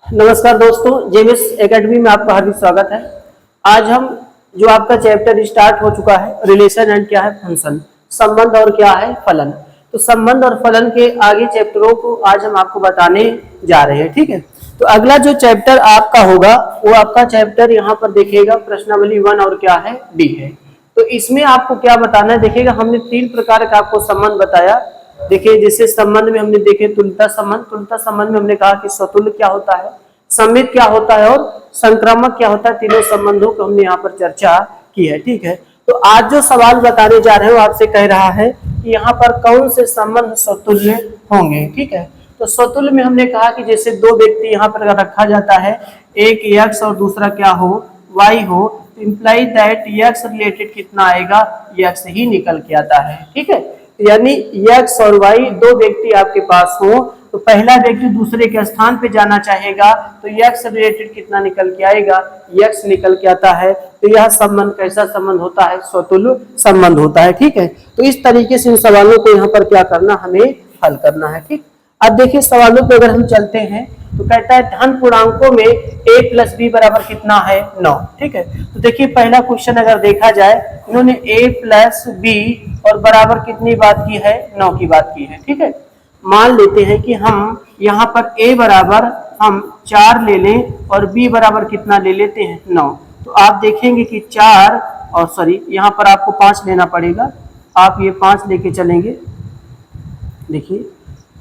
नमस्कार दोस्तों, JMS academy में आपका हार्दिक स्वागत है। आज हम जो आपका चैप्टर स्टार्ट हो चुका है रिलेशन एंड क्या है फंक्शन, संबंध और क्या है फलन। तो संबंध और फलन के आगे चैप्टरों को आज हम आपको बताने जा रहे हैं। ठीक है, तो अगला जो चैप्टर आपका होगा वो आपका चैप्टर यहाँ पर देखिएगा प्रश्नावली 1 और क्या है डी है। तो इसमें आपको क्या बताना है, देखिएगा हमने 3 प्रकार का आपको संबंध बताया। देखिए जैसे संबंध में हमने देखे तुल्यता संबंध, तुल्यता संबंध में हमने कहा कि स्वतुल्य क्या होता है, सममित क्या होता है और संक्रामक क्या होता है। तीनों संबंधों को हमने यहाँ पर चर्चा की है। ठीक है, तो आज जो सवाल बताने जा रहे हो आपसे कह रहा है कि यहाँ पर कौन से संबंध स्वतुल्य होंगे। ठीक है, तो स्वतुल्य में हमने कहा कि जैसे दो व्यक्ति यहाँ पर रखा जाता है, एक x और दूसरा क्या हो y हो, तो इम्प्लाई दैट x रिलेटेड कितना आएगा, x ही निकल के आता है। ठीक है, यानी x और y दो व्यक्ति आपके पास हो तो पहला व्यक्ति दूसरे के स्थान पे जाना चाहेगा तो x रिलेटेड कितना निकल के आएगा, x निकल के आता है। तो यह संबंध कैसा संबंध होता है, स्वतुल्य संबंध होता है। ठीक है, तो इस तरीके से इन सवालों को यहाँ पर क्या करना, हमें हल करना है। ठीक, अब देखिए सवालों पे अगर हम चलते हैं तो कहता है धन पूर्णांकों में a प्लस बी बराबर कितना है 9। ठीक है, तो देखिए पहला क्वेश्चन अगर देखा जाए इन्होंने a प्लस बी और बराबर कितनी बात की है, 9 की बात की है। ठीक है, मान लेते हैं कि हम यहाँ पर a बराबर हम 4 ले लें और b बराबर कितना ले लेते हैं 9। तो आप देखेंगे कि 4 और सॉरी यहाँ पर आपको 5 लेना पड़ेगा, आप ये 5 लेके चलेंगे। देखिए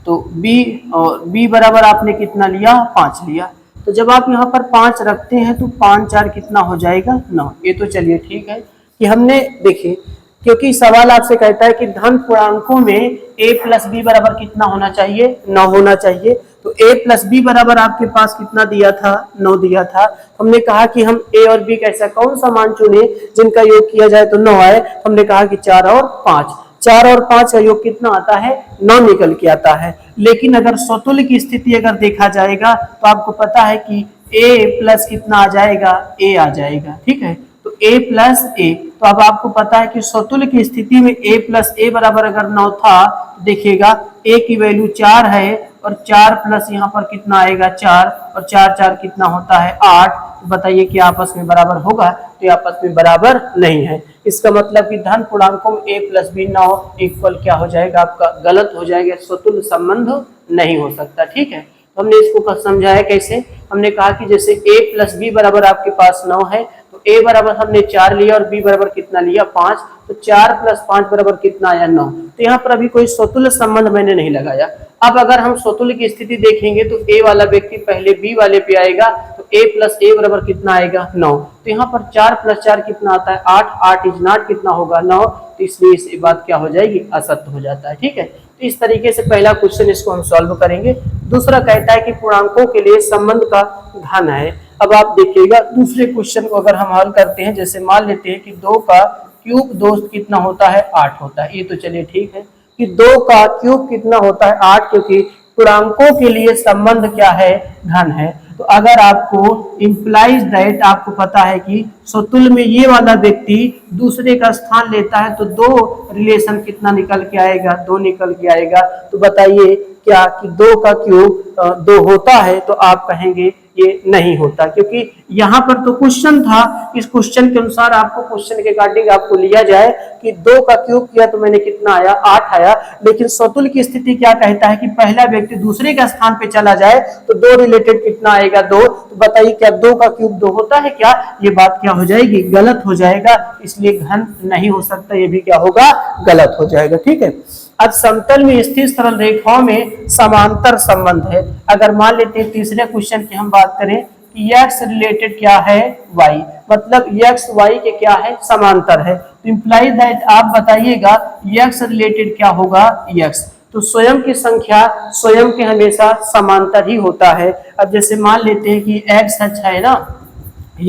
तो b और b बराबर आपने कितना लिया, 5 लिया। तो जब आप यहाँ पर 5 रखते हैं तो 5 4 कितना हो जाएगा 9। ये तो चलिए ठीक है कि हमने देखिए, क्योंकि सवाल आपसे कहता है कि धन पूर्णांकों में a प्लस बी बराबर कितना होना चाहिए, 9 होना चाहिए। तो a प्लस बी बराबर आपके पास कितना दिया था, 9 दिया था। हमने कहा कि हम a और b कैसा कौन सा मान चुने जिनका योग किया जाए तो 9 आए। हमने कहा कि 4 और 5, 4 और 5 का योग कितना आता है, 9 निकल के आता है। लेकिन अगर स्वतुल्य की स्थिति अगर देखा जाएगा तो आपको पता है कि a प्लस कितना आ जाएगा, a आ जाएगा। ठीक है, तो a प्लस a, तो अब आपको पता है कि स्वतुल्य की स्थिति में a प्लस a बराबर अगर 9 था, देखिएगा a की वैल्यू 4 है और 4 प्लस यहाँ पर कितना आएगा 4 और 4 4 कितना होता है 8। बताइए कि आपस में बराबर होगा, तो ये आपस में बराबर नहीं है। इसका मतलब कि धन पूर्णांकों में a प्लस बी 9 इक्वल क्या हो जाएगा, आपका गलत हो जाएगा, स्वतुल्य संबंध नहीं हो सकता। ठीक है, तो हमने इसको समझाया कैसे, हमने कहा कि जैसे a प्लस बी बराबर आपके पास 9 है तो a बराबर हमने 4 लिया और b बराबर कितना लिया 5, तो 4 प्लस 5 बराबर कितना आया 9। तो यहाँ पर अभी कोई स्वतुल्य संबंध मैंने नहीं लगाया। अब अगर हम स्वतुल्य की स्थिति देखेंगे तो a वाला व्यक्ति पहले b वाले पे आएगा, तो a प्लस a बराबर कितना आएगा 9। तो यहाँ पर 4 प्लस 4 कितना आता है 8, 8 इज नॉट कितना होगा 9। तो इसलिए इस बात क्या हो जाएगी, असत्य हो जाता है। ठीक है, तो इस तरीके से पहला क्वेश्चन इसको हम सॉल्व करेंगे। दूसरा कहता है कि पूर्णांकों के लिए संबंध का घन है। अब आप देखिएगा दूसरे क्वेश्चन को अगर हम हल करते हैं, जैसे मान लेते हैं कि 2 का क्यूब दोस्त कितना होता है 8 होता है। ये तो चलिए ठीक है कि 2 का क्यूब कितना होता है 8, क्योंकि पूर्णांकों के लिए संबंध क्या है, घन है। तो अगर आपको इंप्लाइज दैट आपको पता है कि स्वतुल्य में ये वाला व्यक्ति दूसरे का स्थान लेता है तो 2 रिलेशन कितना निकल के आएगा, 2 निकल के आएगा। तो बताइए क्या कि 2 का क्यूब 2 होता है, तो आप कहेंगे ये नहीं होता, क्योंकि यहाँ पर तो क्वेश्चन था, इस क्वेश्चन के अनुसार आपको क्वेश्चन के अकॉर्डिंग आपको लिया जाए कि 2 का क्यूब किया तो मैंने कितना आया 8 आया। लेकिन स्वतुल्य की स्थिति क्या कहता है कि पहला व्यक्ति दूसरे के स्थान पे चला जाए तो 2 रिलेटेड कितना आएगा 2। तो बताइए क्या 2 का क्यूब 2 होता है क्या, ये बात क्या हो जाएगी, गलत हो जाएगा। इसलिए घन नहीं हो सकता, ये भी क्या होगा, गलत हो जाएगा। ठीक है, अब समतल में स्थित सरल रेखाओं में समांतर संबंध है। अगर मान लेते हैं तीसरे क्वेश्चन की हम बात करें कि x रिलेटेड क्या है y, मतलब x y के क्या है, समांतर है। तो इम्प्लाई दैट आप बताइएगा x रिलेटेड क्या होगा x। तो स्वयं की संख्या स्वयं के हमेशा समांतर ही होता है। अब जैसे मान लेते हैं कि x अक्ष है ना,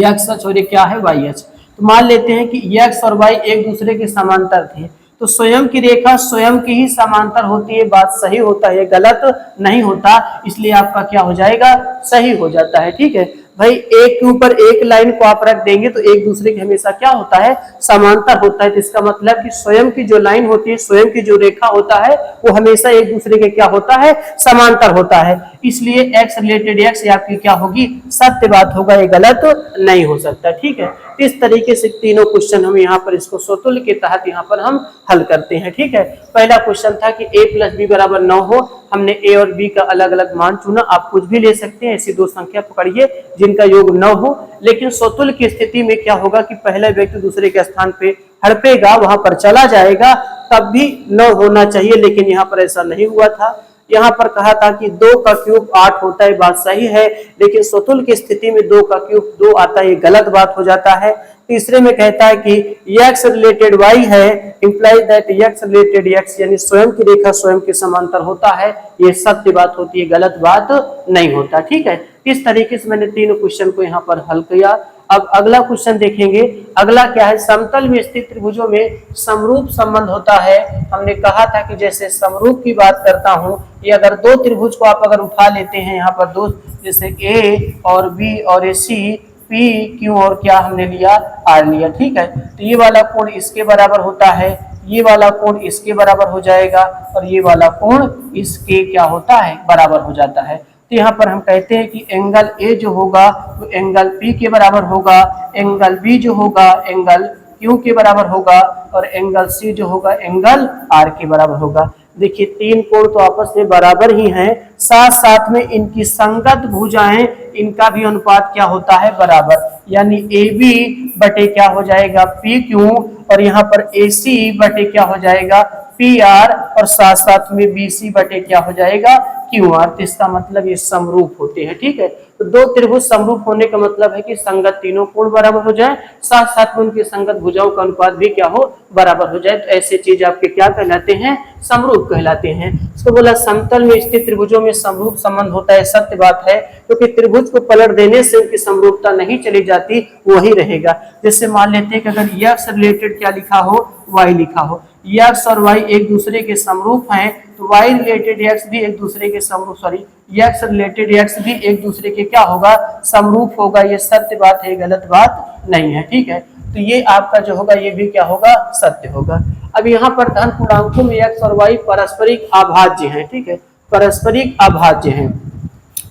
x अक्ष और ये क्या है y अक्ष। तो मान लेते हैं कि x और y एक दूसरे के समांतर थे, तो स्वयं की रेखा स्वयं की ही समांतर होती है, बात सही होता है, गलत नहीं होता। इसलिए आपका क्या हो जाएगा, सही हो जाता है। ठीक है, भाई एक के ऊपर एक लाइन को आप रख देंगे तो एक दूसरे के हमेशा क्या होता है, समांतर होता है। तो इसका मतलब कि स्वयं की जो लाइन होती है, स्वयं की जो रेखा होता है, वो हमेशा एक दूसरे के क्या होता है, समांतर होता है। इसलिए x रिलेटेड x ये आपकी क्या होगी, सत्य बात होगा, ये गलत नहीं हो सकता। ठीक है, इस तरीके से तीनों क्वेश्चन हम यहाँ पर इसको स्वतुल्य के तहत यहाँ पर हम हल करते हैं। ठीक है, पहला क्वेश्चन था कि a प्लस बी बराबर 9 हो, हमने a और b का अलग अलग मान चुना। आप कुछ भी ले सकते हैं, ऐसी दो संख्या पकड़िए जिनका योग 9 हो, लेकिन स्वतुल्य की स्थिति में क्या होगा कि पहला व्यक्ति दूसरे के स्थान पे हड़पेगा, वहां पर चला जाएगा, तब भी 9 होना चाहिए, लेकिन यहाँ पर ऐसा नहीं हुआ था। यहाँ पर कहा था कि 2 का क्यूब 8 होता है, बात सही है, लेकिन स्वतुल्य की स्थिति में 2 का क्यूब 2 आता है, ये गलत बात हो जाता है। तीसरे में कहता है कि x रिलेटेड y है, implies that x related x, यानी स्वयं की रेखा स्वयं के समांतर होता है, ये सत्य बात होती है, गलत बात नहीं होता। ठीक है, इस तरीके से मैंने तीनों क्वेश्चन को यहाँ पर हल किया। अब अगला क्वेश्चन देखेंगे। अगला क्या है, समतल में स्थित त्रिभुजों में समरूप संबंध होता है। हमने कहा था कि जैसे समरूप की बात करता हूं, ये अगर दो त्रिभुज को आप अगर उठा लेते हैं, यहाँ पर दो, जैसे ए और बी और ए सी, पी क्यू और क्या हमने लिया, आर लिया। ठीक है, तो ये वाला कोण इसके बराबर होता है, ये वाला कोण इसके बराबर हो जाएगा, और ये वाला कोण इसके क्या होता है, बराबर हो जाता है। तो यहाँ पर हम कहते हैं कि एंगल ए जो होगा वो एंगल पी के बराबर होगा, एंगल बी जो होगा एंगल क्यू के बराबर होगा, और एंगल सी जो होगा एंगल आर के बराबर होगा। देखिए तीन कोण तो आपस में बराबर ही हैं, साथ साथ में इनकी संगत भुजाएं, इनका भी अनुपात क्या होता है, बराबर, यानी ए बी बटे क्या हो जाएगा, पी क्यू, और यहाँ पर ए सी बटे क्या हो जाएगा, पी आर, और साथ साथ में बी सी बटे क्या हो जाएगा, क्यू आर। तो इसका मतलब ये समरूप होते हैं। ठीक है, तो दो त्रिभुज समरूप होने का मतलब है कि संगत तीनों कोण बराबर हो जाए, साथ साथ में उनकी संगत भुजाओं का अनुपात भी क्या हो, बराबर हो जाए। तो ऐसे चीज आपके क्या कहलाते हैं, समरूप कहलाते हैं। इसको बोला समतल में स्थित त्रिभुजों में समरूप संबंध होता है, सत्य बात है, क्योंकि त्रिभुज को पलट देने से उनकी समरूपता नहीं चली जाती, वही रहेगा। जैसे मान लेते हैं कि अगर x रिलेटेड क्या लिखा हो, y लिखा हो, x और y एक दूसरे के समरूप हैं, तो y रिलेटेड x भी एक दूसरे के समरूप, सॉरी x रिलेटेड x भी एक दूसरे के क्या होगा, समरूप होगा। ये सत्य बात है, गलत बात नहीं है। ठीक है, तो ये आपका जो होगा ये भी क्या होगा, सत्य होगा। अब यहाँ पर धन पूर्णांकों में x और y पारस्परिक अभाज्य हैं। ठीक है, पारस्परिक अभाज्य हैं।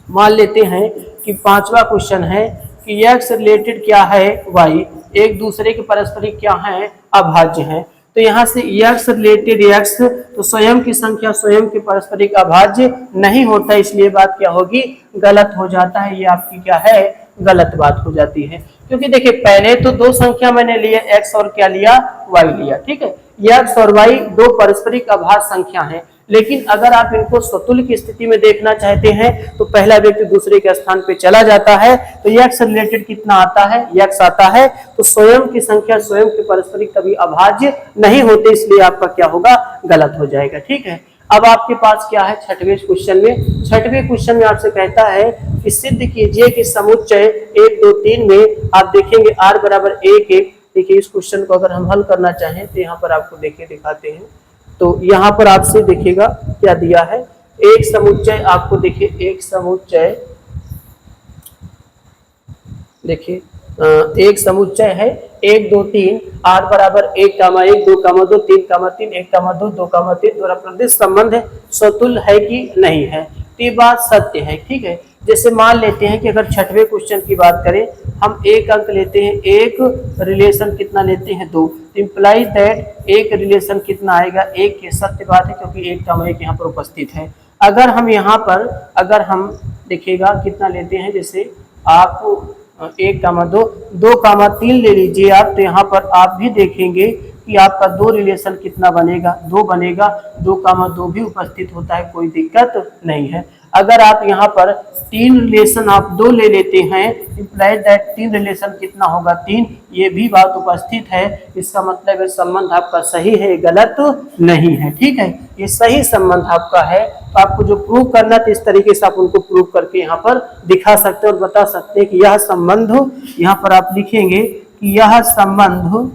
मान लेते हैं कि पांचवा क्वेश्चन है कि x रिलेटेड क्या है, y एक दूसरे के पारस्परिक क्या है, अभाज्य हैं। तो यहाँ से x रिलेटेड x, तो स्वयं की संख्या स्वयं के पारस्परिक अभाज्य नहीं होता, इसलिए बात क्या होगी, गलत हो जाता है। ये आपकी क्या है, गलत बात हो जाती है, क्योंकि देखिए पहले तो दो संख्या मैंने लिए, x और क्या लिया, y लिया। ठीक है, x और y दो पारस्परिक अभाज्य संख्या हैं, लेकिन अगर आप इनको स्वतुल्य की स्थिति में देखना चाहते हैं तो पहला व्यक्ति दूसरे के स्थान पे चला जाता है, तो x रिलेटेड कितना आता है, x आता है। तो स्वयं की संख्या स्वयं के पारस्परिक कभी अभाज्य नहीं होते, इसलिए आपका क्या होगा, गलत हो जाएगा। ठीक है, अब आपके पास क्या है, छठवें क्वेश्चन में, छठवें क्वेश्चन में आपसे कहता है कि सिद्ध कीजिए कि समुच्चय 1 2 3 में आप देखेंगे r बराबर 1 1। देखिए इस क्वेश्चन को अगर हम हल करना चाहें तो यहाँ पर आपको देखिए दिखाते हैं, तो यहाँ पर आपसे देखिएगा क्या दिया है, एक समुच्चय आपको देखिए, एक समुच्चय देखिए, एक समुच्चय है 1 2 3, r बराबर 1 1 2 2 3 3 1 2 2 3 द्वारा प्रदत्त संबंध है, स्वतुल्य है कि नहीं है। तो ये बात सत्य है। ठीक है, जैसे मान लेते हैं कि अगर छठवें क्वेश्चन की बात करें, हम एक अंक लेते हैं, एक रिलेशन कितना लेते हैं, 2, इंप्लाइज दैट एक रिलेशन कितना आएगा, 1 के। सत्य बात है, क्योंकि 1 का 1 यहाँ पर उपस्थित है। अगर हम यहाँ पर अगर हम देखिएगा कितना लेते हैं, जैसे आप 1 2 2 3 ले लीजिए आप, तो यहाँ पर आप भी देखेंगे कि आपका 2 रिलेशन कितना बनेगा, 2 बनेगा, 2 2 भी उपस्थित होता है, कोई दिक्कत नहीं है। अगर आप यहाँ पर 3 रिलेशन आप 2 ले लेते हैं, इंप्लाइज दैट 3 रिलेशन कितना होगा, 3, ये भी बात उपस्थित है। इसका मतलब है संबंध आपका सही है, गलत नहीं है। ठीक है, ये सही संबंध आपका है। तो आपको जो प्रूव करना था इस तरीके से आप उनको प्रूव करके यहाँ पर दिखा सकते हैं और बता सकते हैं कि यह संबंध, यहाँ पर आप लिखेंगे कि यह संबंध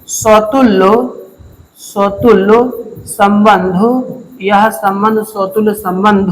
स्वतुल्य संबंध, यह संबंध स्वतुल्य संबंध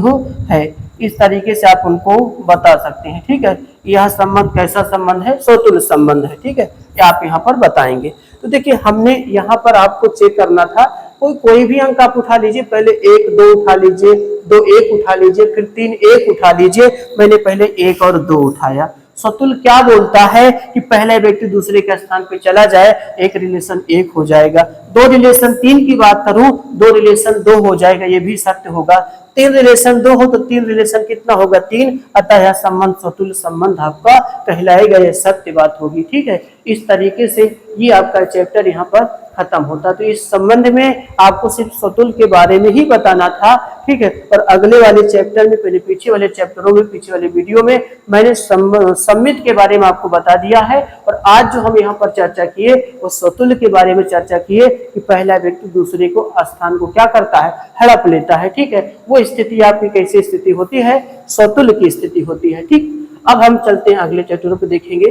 है। इस तरीके से आप उनको बता सकते हैं। ठीक है, यह संबंध कैसा संबंध है, स्वतुल्य संबंध है। ठीक है, ये आप यहाँ पर बताएंगे। तो देखिए हमने यहाँ पर आपको चेक करना था, कोई भी अंक आप उठा लीजिए, पहले 1 2 उठा लीजिए, 2 1 उठा लीजिए, फिर 3 1 उठा लीजिए। मैंने पहले 1 और 2 उठाया। स्वतुल्य क्या बोलता है कि पहला व्यक्ति दूसरे के स्थान पे चला जाए, एक रिलेशन 1 हो जाएगा। 2 रिलेशन 3 की बात करूं, 2 रिलेशन 2 हो जाएगा, ये भी सत्य होगा। 3 रिलेशन 2 हो तो 3 रिलेशन कितना होगा, 3। अतः यह संबंध स्वतुल्य संबंध आपका कहलाएगा, यह सत्य बात होगी। ठीक है, इस तरीके से ये आपका चैप्टर यहाँ पर खत्म होता। तो इस संबंध में आपको सिर्फ स्वतुल्य के बारे में ही बताना था। ठीक है, और अगले वाले चैप्टर में, पहले पीछे वाले चैप्टरों में, पीछे वाले वीडियो में मैंने सममित के बारे में आपको बता दिया है। और आज जो हम यहाँ पर चर्चा किए वो स्वतुल्य के बारे में चर्चा किए कि पहला व्यक्ति दूसरे को स्थान को क्या करता है, हड़प लेता है। ठीक है, वो स्थिति आपकी कैसी स्थिति होती है, स्वतुल्य की स्थिति होती है। ठीक, अब हम चलते हैं अगले चैप्टरों पे देखेंगे।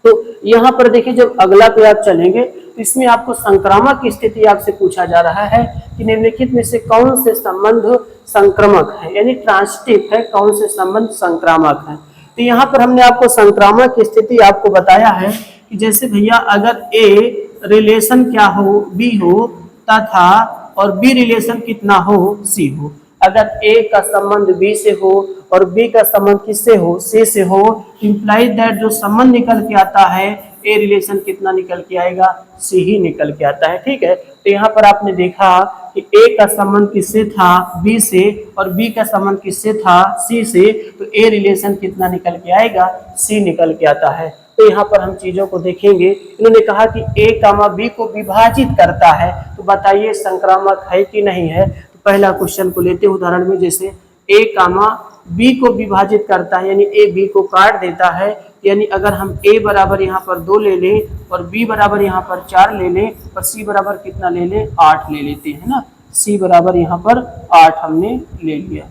तो यहाँ पर देखिए, जब अगला पे आप चलेंगे तो इसमें आपको संक्रामक की स्थिति आपसे पूछा जा रहा है कि निम्नलिखित में से कौन से संबंध संक्रामक है, यानी ट्रांसिटिव है, कौन से संबंध संक्रामक है। तो यहाँ पर हमने आपको संक्रामक की स्थिति आपको बताया है कि जैसे भैया अगर ए रिलेशन क्या हो, बी हो तथा और बी रिलेशन कितना हो, सी हो। अगर ए का संबंध बी से हो और बी का संबंध किससे हो, सी से हो, इंप्लाइज दैट जो संबंध निकल के आता है, ए रिलेशन कितना निकल के आएगा, सी ही निकल के आता है। ठीक है, तो यहाँ पर आपने देखा कि ए का संबंध किससे था, बी से, और बी का संबंध किससे था, सी से, तो ए रिलेशन कितना निकल के आएगा, सी निकल के आता है। तो यहाँ पर हम चीजों को देखेंगे। इन्होंने कहा कि ए कामा बी को विभाजित करता है, तो बताइए संक्रामक है कि नहीं है। तो पहला क्वेश्चन को लेते हैं उदाहरण में, जैसे ए कामा बी को विभाजित करता है, यानी ए बी को काट देता है। यानी अगर हम ए बराबर यहाँ पर 2 ले लें और बी बराबर यहाँ पर 4 ले लें और सी बराबर कितना ले लें, 8 ले लेते हैं ना। सी बराबर यहाँ पर 8 हमने ले लिया।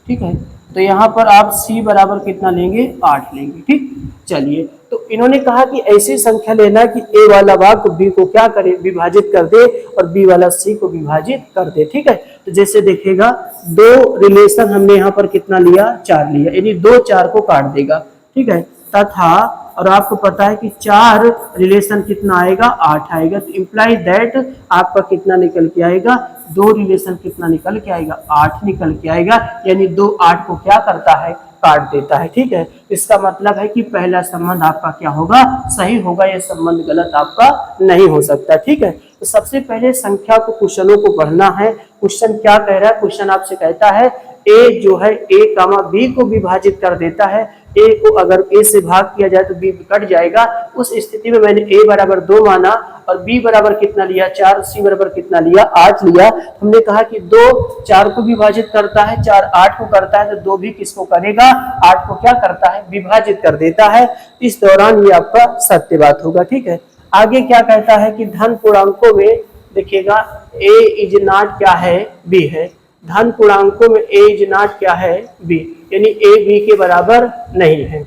ठीक है, तो यहाँ पर आप सी बराबर कितना लेंगे, 8 लेंगे। ठीक, चलिए, तो इन्होंने कहा कि ऐसी संख्या लेना कि ए वाला वाक्य बी को क्या करे, विभाजित कर दे, और बी वाला सी को विभाजित कर दे। ठीक है, तो जैसे देखिएगा 2 रिलेशन हमने यहाँ पर कितना लिया, 4 लिया, यानी 2 4 को काट देगा। ठीक है, तथा और आपको पता है कि 4 रिलेशन कितना आएगा, 8 आएगा। तो इम्प्लाई दैट आपका कितना निकल के आएगा, 2 रिलेशन कितना निकल के आएगा, 8 निकल के आएगा। यानी 2 8 को क्या करता है, काट देता है। ठीक है, इसका मतलब है कि पहला संबंध आपका क्या होगा, सही होगा, यह संबंध गलत आपका नहीं हो सकता। ठीक है, तो सबसे पहले संख्या को, क्वेश्चनों को पढ़ना है। क्वेश्चन क्या कह रहा है, क्वेश्चन आपसे कहता है ए जो है ए कामा बी को विभाजित कर देता है। ए को अगर ए से भाग किया जाए तो बी कट जाएगा। उस स्थिति में मैंने ए बराबर 2 माना और बी बराबर कितना लिया, 4, सी बराबर कितना लिया, 8 लिया। हमने कहा कि 2 4 को विभाजित करता है, 4 8 को करता है, तो 2 भी किसको करेगा, 8 को क्या करता है, विभाजित कर देता है। इस दौरान ये आपका सत्य बात होगा। ठीक है, आगे क्या कहता है कि धन पूर्णांकों में देखिएगा ए इज नॉट क्या है, बी है। धन पूर्णांकों में ए इज नॉट क्या है, बी, यानी ए बी के बराबर नहीं है।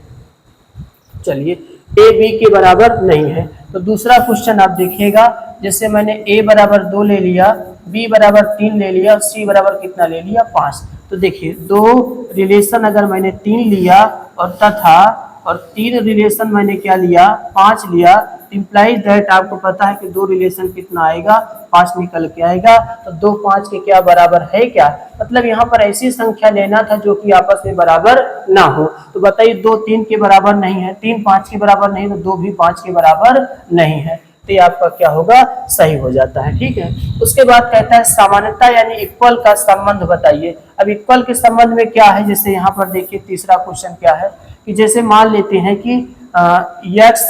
चलिए, ए बी के बराबर नहीं है। तो दूसरा क्वेश्चन आप देखिएगा, जैसे मैंने ए बराबर 2 ले लिया, बी बराबर 3 ले लिया, सी बराबर कितना ले लिया, 5। तो देखिए 2 रिलेशन अगर मैंने 3 लिया और तथा और 3 रिलेशन मैंने क्या लिया, 5 लिया, इम्प्लाई दैट आपको पता है कि 2 रिलेशन कितना आएगा, 5 निकल के आएगा। तो 2 5 के क्या बराबर है, क्या मतलब यहाँ पर ऐसी संख्या लेना था जो कि आपस में बराबर ना हो। तो बताइए 2 3 के बराबर नहीं है, 3 5 के बराबर नहीं, तो 2 भी 5 के बराबर नहीं है। तो ये आपका क्या होगा, सही हो जाता है। ठीक है, उसके बाद कहता है समानता यानी इक्वल का संबंध बताइए। अब इक्वल के संबंध में क्या है, जैसे यहाँ पर देखिए तीसरा क्वेश्चन क्या है कि जैसे मान लेते हैं कि x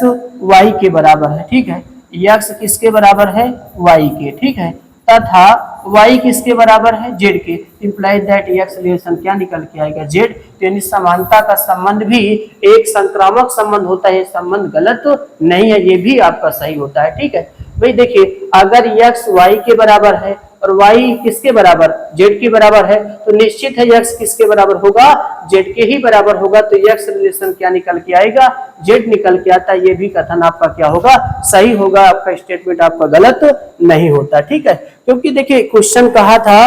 y के बराबर है। ठीक है, x किसके बराबर है, y के। ठीक है, तथा y किसके बराबर है, z के। इम्प्लाई दैट x रिलेशन क्या निकल के आएगा, z। तो यानी समानता का संबंध भी एक संक्रामक संबंध होता है, संबंध गलत नहीं है, ये भी आपका सही होता है। ठीक है भाई, देखिए अगर x y के बराबर है और y किसके बराबर, z के बराबर है, तो निश्चित है x किसके बराबर होगा, z के ही बराबर होगा। तो x रिलेशन क्या निकल के आएगा, z निकल के आता है। ये भी कथन आपका क्या होगा, सही होगा, आपका स्टेटमेंट आपका गलत नहीं होता। ठीक है, क्योंकि देखिए क्वेश्चन कहा था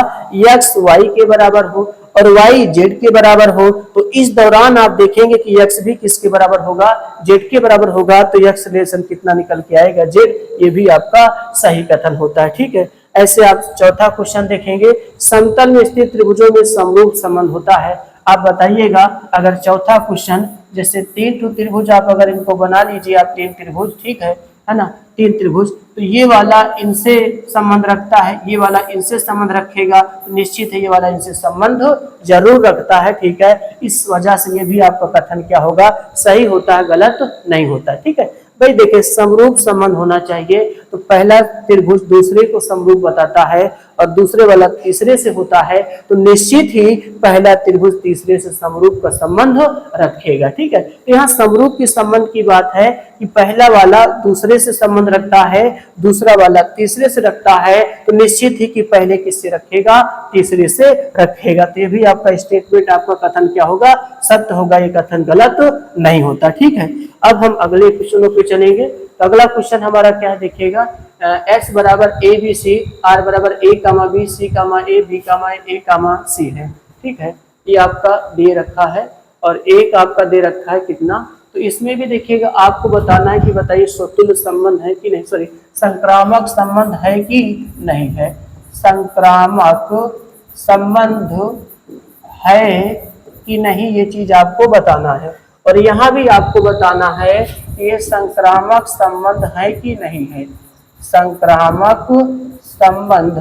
x y के बराबर हो और y z के बराबर हो, तो इस दौरान आप देखेंगे कि x भी किसके बराबर होगा, z के बराबर होगा, तो x रिलेशन कितना निकल के आएगा, z। ये भी आपका सही कथन होता है। ठीक है, ऐसे आप चौथा क्वेश्चन देखेंगे, समतल में स्थित त्रिभुजों में समरूप संबंध होता है। आप बताइएगा, अगर चौथा क्वेश्चन जैसे 3 त्रिभुज आप अगर इनको बना लीजिए, आप 3 त्रिभुज, ठीक है ना, 3 त्रिभुज, तो ये वाला इनसे संबंध रखता है, ये वाला इनसे संबंध रखेगा, तो निश्चित है ये वाला इनसे संबंध जरूर रखता है। ठीक है, इस वजह से ये भी आपका कथन क्या होगा, सही होता है, गलत नहीं होता। ठीक है भाई, देखिए समरूप संबंध होना चाहिए, तो पहला त्रिभुज दूसरे को समरूप बताता है और दूसरे वाला तीसरे से होता है, तो निश्चित ही पहला त्रिभुज तीसरे से समरूप का संबंध रखेगा। ठीक है, तो यहाँ समरूप की संबंध की बात है कि पहला वाला दूसरे से संबंध रखता है, दूसरा वाला तीसरे से रखता है, तो निश्चित ही कि पहले किससे रखेगा, तीसरे से रखेगा। तो ये भी आपका स्टेटमेंट, आपका कथन क्या होगा, सत्य होगा, ये कथन गलत नहीं होता। ठीक है, अब हम अगले क्वेश्चनों पे चलेंगे। तो अगला क्वेश्चन हमारा क्या है, देखिएगा, x बराबर ए बी सी, r बराबर a comma B, C comma A, B comma A comma C है। ठीक है, ये आपका दे रखा है और एक आपका दे रखा है कितना, तो इसमें भी देखिएगा आपको बताना है कि बताइए स्वतुल्य संबंध है कि नहीं, सॉरी संक्रामक संबंध है कि नहीं है, संक्रामक संबंध है कि नहीं, ये चीज आपको बताना है। और यहाँ भी आपको बताना है कि ये संक्रामक संबंध है कि नहीं है, संक्रामक संबंध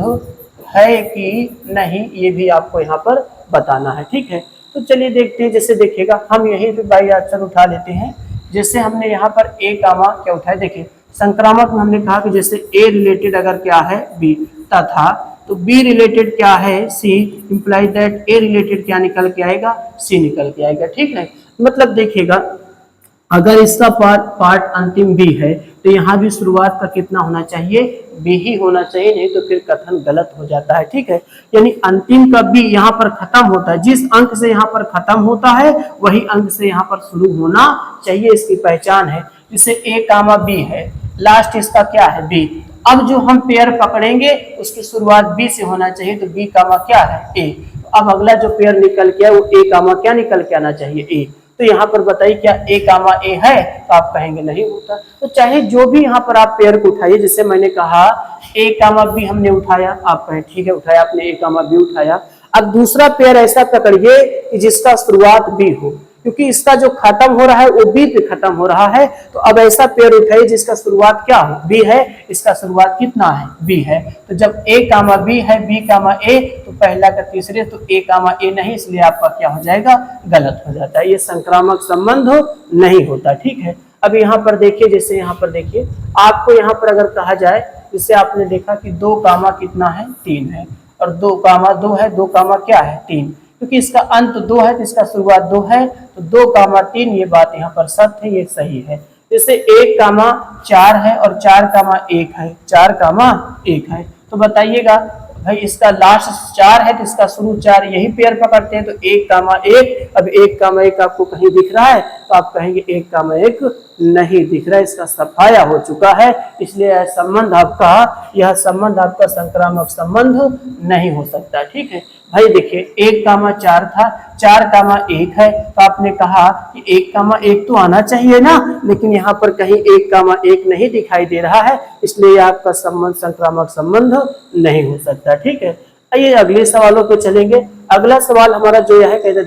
है कि नहीं, ये भी आपको यहाँ पर बताना है। ठीक है, तो चलिए देखते हैं, जैसे देखिएगा हम यहीं पे बाई आंसर उठा लेते हैं। जैसे हमने यहाँ पर ए कामा क्या उठाया, देखिए संक्रामक में हमने कहा कि जैसे ए रिलेटेड अगर क्या है बी तथा, तो बी रिलेटेड क्या है सी, इंप्लाई दैट ए रिलेटेड क्या निकल के आएगा, सी निकल के आएगा। ठीक है, मतलब देखिएगा अगर इसका पार्ट अंतिम बी है, तो यहाँ भी शुरुआत का कितना होना चाहिए, बी ही होना चाहिए, नहीं तो फिर कथन गलत हो जाता है। ठीक है, यानी अंतिम का बी यहाँ पर खत्म होता है, जिस अंक से यहाँ पर खत्म होता है वही अंक से यहाँ पर शुरू होना चाहिए, इसकी पहचान है। जैसे ए कामा बी है, लास्ट इसका क्या है बी, अब जो हम पेयर पकड़ेंगे उसकी शुरुआत बी से होना चाहिए, तो बी कामा क्या है ए, अब अगला जो पेयर निकल के है वो ए कामा क्या निकल के आना चाहिए ए। तो यहाँ पर बताइए क्या ए कामा ए है, तो आप कहेंगे नहीं होता। तो चाहे जो भी यहाँ पर आप पेयर को उठाइए, जैसे मैंने कहा ए कामा बी हमने उठाया, आप कहें ठीक है उठाया आपने, ए कामा बी उठाया। अब दूसरा पेयर ऐसा पकड़िए कि जिसका शुरुआत बी हो, क्योंकि इसका जो खत्म हो रहा है वो बी पे खत्म हो रहा है, तो अब ऐसा पेयर उठाइए जिसका शुरुआत क्या हो, बी है, इसका शुरुआत कितना है, बी है। तो जब ए कामा बी है, बी कामा ए, तो पहला का तीसरे, तो ए कामा ए नहीं, इसलिए आपका क्या हो जाएगा, गलत हो जाता है, ये संक्रामक संबंध नहीं होता। ठीक है, अब यहाँ पर देखिए, जैसे यहाँ पर देखिए आपको यहाँ पर अगर कहा जाए, जैसे आपने देखा कि 2 कामा कितना है 3 है, और 2 कामा 2 है, 2 कामा क्या है 3, क्योंकि इसका अंत 2 है तो इसका शुरुआत 2 है, तो 2 कामा 3, ये बात यहाँ पर सत्य है, ये सही है। जैसे 1 कामा 4 है और 4 कामा 1 है, 4 कामा 1 है, तो बताइएगा भाई इसका लास्ट 4 है तो इसका शुरू 4, यही पेयर पकड़ते हैं, तो 1 कामा 1, अब 1 कामा 1 आपको कहीं दिख रहा है, तो आप कहेंगे 1 कामा 1 नहीं दिख रहा है, इसका सफाया हो चुका है, इसलिए यह संबंध आपका संक्रामक संबंध नहीं हो सकता। ठीक है भाई, देखिए 1 कामा 4 था, 4 कामा 1 है, तो आपने कहा कि 1 कामा 1 तो आना चाहिए ना, लेकिन यहाँ पर कहीं 1 कामा 1 नहीं दिखाई दे रहा है, इसलिए आपका संबंध संक्रामक संबंध नहीं हो सकता। ठीक है, आइए अगले सवालों पे चलेंगे। अगला सवाल हमारा जो है कहता है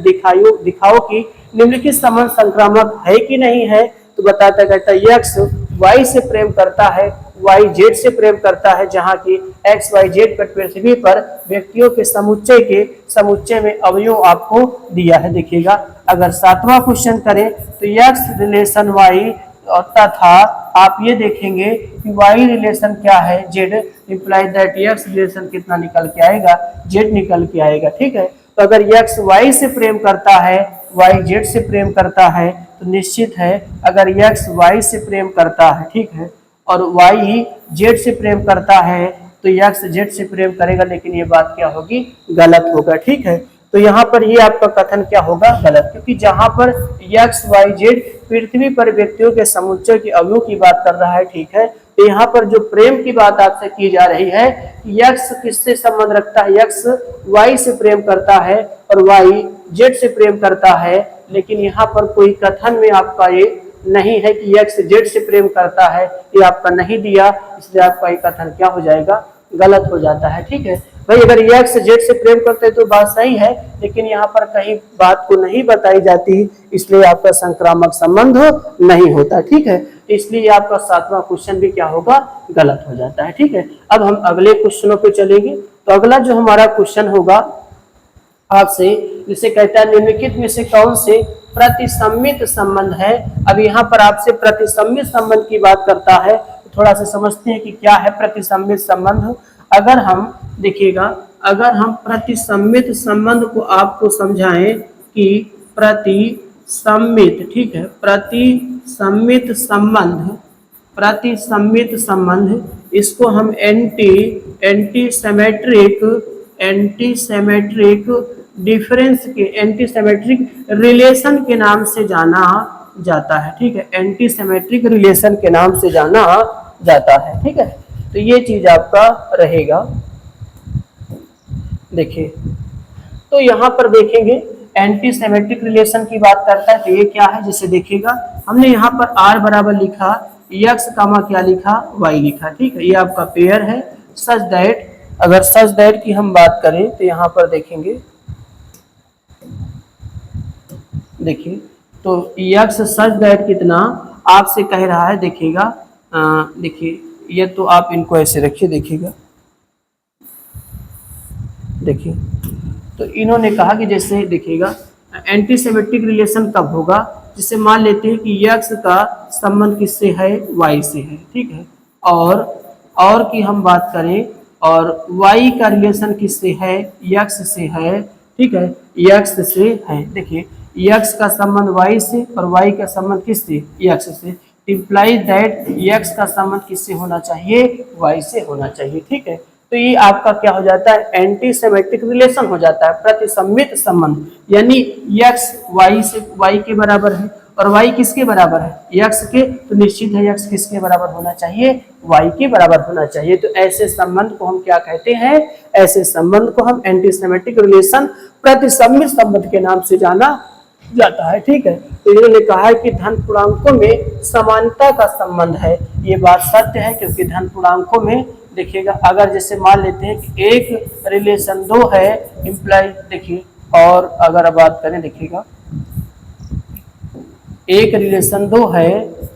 दिखाओ कि निम्नलिखित संबंध संक्रामक है कि नहीं है, तो बताता कहता है x y से प्रेम करता है, y z से प्रेम करता है, जहाँ की x y z पर पृथ्वी पर व्यक्तियों के समुच्चय में अवयव आपको दिया है। देखिएगा अगर 7वां क्वेश्चन करें तो x रिलेशन y तथा आप ये देखेंगे कि y रिलेशन क्या है z, imply that x relation कितना निकल के आएगा, z निकल के आएगा। ठीक है, तो अगर x y से प्रेम करता है, y z से प्रेम करता है, तो निश्चित है अगर x y से प्रेम करता है, ठीक है, और y z से प्रेम करता है, तो x z से प्रेम करेगा, लेकिन ये बात क्या होगी, गलत होगा। ठीक है, तो यहाँ पर ये आपका कथन क्या होगा, गलत, क्योंकि जहां पर x y z पृथ्वी पर व्यक्तियों के समुच्चय के अवयवों की बात कर रहा है, ठीक है। तो यहाँ पर जो प्रेम की बात आपसे की जा रही है, यक्ष किससे संबंध रखता है, यक्ष वाई से प्रेम करता है और वाई जेड से प्रेम करता है, लेकिन यहाँ पर कोई कथन में आपका ये नहीं है कि यक्ष जेड से प्रेम करता है, ये आपका नहीं दिया, इसलिए आपका ये कथन क्या हो जाएगा, गलत हो जाता है, ठीक है। भाई अगर यक्ष जेड से प्रेम करते तो बात सही है, लेकिन यहाँ पर कहीं बात को नहीं बताई जाती, इसलिए आपका संक्रामक संबंध नहीं होता, ठीक है। इसलिए आपका 7वां क्वेश्चन भी क्या होगा, गलत हो जाता है, ठीक है। अब हम अगले क्वेश्चनों पे चलेंगे। तो अगला जो हमारा क्वेश्चन होगा आपसे, जिसे कहता है निम्नलिखित में से कौन से प्रतिसम्मित संबंध है। अब यहाँ पर आपसे प्रतिसम्मित संबंध की बात करता है, तो थोड़ा सा समझते हैं कि क्या है प्रतिसम्मित संबंध। अगर हम देखिएगा, अगर हम प्रतिसम्मित संबंध को आपको समझाएं कि प्रतिसम्मित, ठीक है, प्रतिसम्मित संबंध, प्रतिसम्मित संबंध, इसको हम एंटी सेमेट्रिक डिफरेंस के, एंटी सेमेट्रिक रिलेशन के नाम से जाना जाता है, ठीक है। एंटी सेमेट्रिक रिलेशन के नाम से जाना जाता है, ठीक है। तो ये चीज आपका रहेगा। देखिए, तो यहाँ पर देखेंगे एंटी सेमेट्रिक रिलेशन की बात करता है, तो ये क्या है, जैसे देखिएगा हमने यहाँ पर r बराबर लिखा, यक्स कामा क्या लिखा, y लिखा, ठीक है। ये आपका पेयर है सच दैट, अगर सच दैट की हम बात करें तो यहाँ पर देखेंगे, देखिए तो यक्स सच दैट कितना आपसे कह रहा है, देखिएगा, देखिए ये तो आप इनको ऐसे रखिए, देखिएगा, देखिए तो इन्होंने कहा कि जैसे देखिएगा एंटी सेमेट्रिक रिलेशन कब होगा, जिसे मान लेते हैं कि यक्स का संबंध किससे है, वाई से है, ठीक है। और की हम बात करें, और वाई का रिलेशन किससे है, यक्स से है, ठीक है, यक्स से है। देखिए यक्स का संबंध वाई से और वाई का संबंध किससे, यक्स से, इम्प्लाइज दैट यक्स का संबंध किससे होना चाहिए, वाई से होना चाहिए, ठीक है। तो ये आपका क्या हो जाता है, एंटी सेमेट्रिक रिलेशन हो जाता है, प्रतिसम्मित संबंध, यानी यक्स वाई से, वाई के बराबर है और वाई किसके बराबर है, यक्स के, तो निश्चित है यक्स किसके बराबर होना चाहिए, वाई के बराबर होना चाहिए। तो ऐसे संबंध को हम क्या कहते हैं, ऐसे संबंध को हम एंटी सेमेट्रिक रिलेशन, प्रतिसम्मित संबंध के नाम से जाना जाता है, ठीक है। तो इन्होंने कहा है कि धन पूर्णांकों में समानता का संबंध है, ये बात सत्य है, क्योंकि धन पूर्णांकों में देखिएगा, अगर जैसे मान लेते हैं कि एक रिलेशन 2 है इम्प्लाई, देखिए, और अगर बात करें, देखिएगा एक रिलेशन 2 है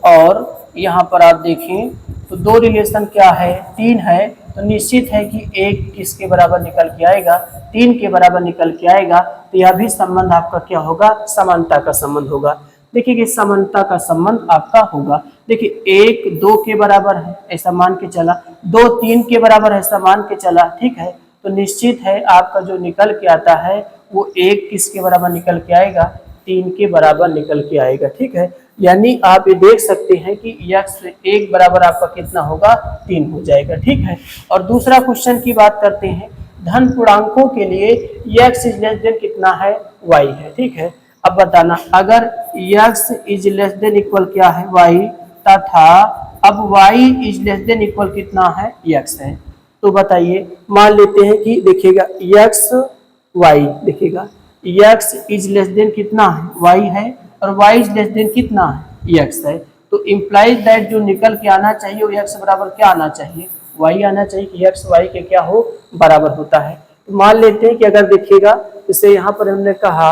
और यहाँ पर आप देखें तो 2 रिलेशन क्या है, 3 है, तो निश्चित है कि एक किसके बराबर निकल के आएगा, 3 के बराबर निकल के आएगा। तो यह भी संबंध आपका क्या होगा, समानता का संबंध होगा। देखिए कि समानता का संबंध आपका होगा, देखिए 1 2 के बराबर है ऐसा मान के चला, 2 3 के बराबर है ऐसा मान के चला, ठीक है। तो निश्चित है आपका जो निकल के आता है वो 1 किसके बराबर निकल के आएगा, 3 के बराबर निकल के आएगा, ठीक है। यानी आप ये देख सकते हैं कि यक्स 1 बराबर आपका कितना होगा, 3 हो जाएगा, ठीक है। और दूसरा क्वेश्चन की बात करते हैं, धन पूर्णांकों के लिए यक्स इज लेस देन कितना है, वाई है, ठीक है। अब बताना, अगर x is less than equal क्या है, वाई, तथा अब y is less than equal कितना है, यक्स है, तो बताइए, मान लेते हैं कि देखिएगा यक्स वाई, देखिएगा यक्स इज लेस देन कितना है, वाई है, और वाई इज लेस देन कितना है, यक्स है। तो इम्प्लाइज दैट जो निकल के आना चाहिए वो यक्स बराबर क्या आना चाहिए, वाई आना चाहिए, कि यक्स वाई के क्या हो, बराबर होता है। तो मान लेते हैं कि अगर देखिएगा, जैसे यहाँ पर हमने कहा,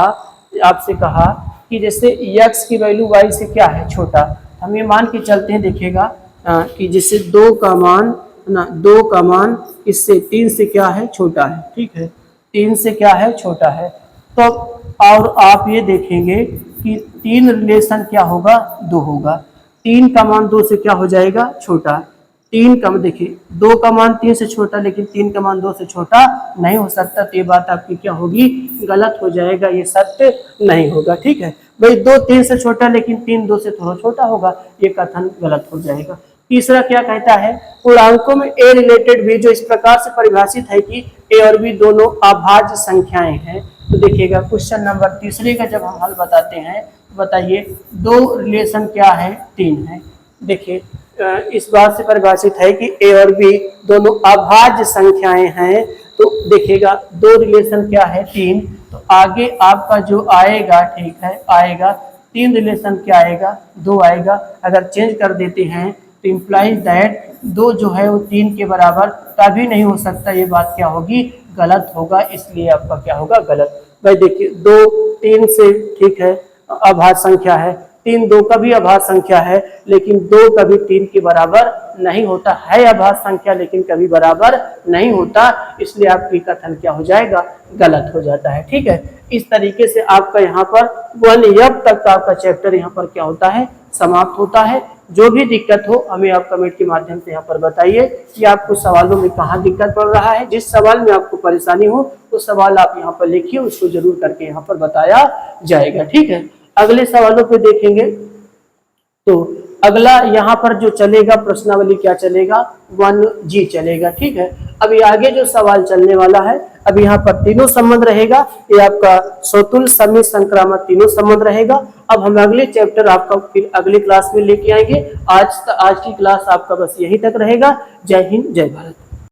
आपसे कहा कि जैसे यक्स की वैल्यू वाई से क्या है, छोटा, हम ये मान के चलते हैं, देखिएगा कि जैसे 2 का मान ना, 2 का मान इससे 3 से क्या है, छोटा है, ठीक है, 3 से क्या है, छोटा है। तो और आप ये देखेंगे कि 3 रिलेशन क्या होगा, 2 होगा, 3 का मान 2 से क्या हो जाएगा, छोटा, 3 का, देखिए 2 का मान 3 से छोटा, लेकिन 3 का मान 2 से छोटा नहीं हो सकता, तो ये बात आपकी क्या होगी, गलत हो जाएगा, ये सत्य नहीं होगा, ठीक है। भाई 2 3 से छोटा, लेकिन 3 2 से थोड़ा छोटा होगा, ये कथन गलत हो जाएगा। तीसरा क्या कहता है, पूर्णांकों में ए रिलेटेड भी जो इस प्रकार से परिभाषित है कि ए और बी दोनों अभाज्य संख्याएं हैं। तो देखिएगा क्वेश्चन नंबर तीसरे का जब हम हल बताते हैं, बताइए दो रिलेशन क्या है, 3 है। देखिए इस बात से परिभाषित है कि ए और बी दोनों अभाज्य संख्याएं हैं, तो देखिएगा दो रिलेशन क्या है, 3, तो आगे आपका जो आएगा, ठीक है, आएगा 3 रिलेशन क्या आएगा, 2 आएगा। अगर चेंज कर देते हैं तो इम्प्लाइज दैट 2 जो है वो 3 के बराबर कभी नहीं हो सकता, ये बात क्या होगी, गलत होगा, इसलिए आपका क्या होगा, गलत। भाई देखिए 2 3 से, ठीक है, अभाज्य संख्या है, 3 2 का भी अभाज्य संख्या है, लेकिन 2 कभी 3 के बराबर नहीं होता है, अभाज्य संख्या लेकिन कभी बराबर नहीं होता, इसलिए आपकी कथन क्या हो जाएगा, गलत हो जाता है। ठीक है, इस तरीके से आपका यहाँ पर 1 तक का आपका चैप्टर यहाँ पर क्या होता है, समाप्त होता है। जो भी दिक्कत हो हमें आप कमेंट के माध्यम से यहाँ पर बताइए कि आपको सवालों में कहाँ दिक्कत पड़ रहा है। जिस सवाल में आपको परेशानी हो तो सवाल आप यहाँ पर लिखिए, उसको जरूर करके यहाँ पर बताया जाएगा। ठीक है, अगले सवालों पे देखेंगे तो अगला यहाँ पर जो चलेगा प्रश्नावली क्या चलेगा, 1G चलेगा। ठीक है, अभी आगे जो सवाल चलने वाला है, अब यहाँ पर तीनों संबंध रहेगा, ये आपका स्वतुल्य समित संक्रामक तीनों संबंध रहेगा। अब हम अगले चैप्टर आपका फिर अगली क्लास में लेके आएंगे। आज की क्लास आपका बस यहीं तक रहेगा। जय हिंद, जय भारत।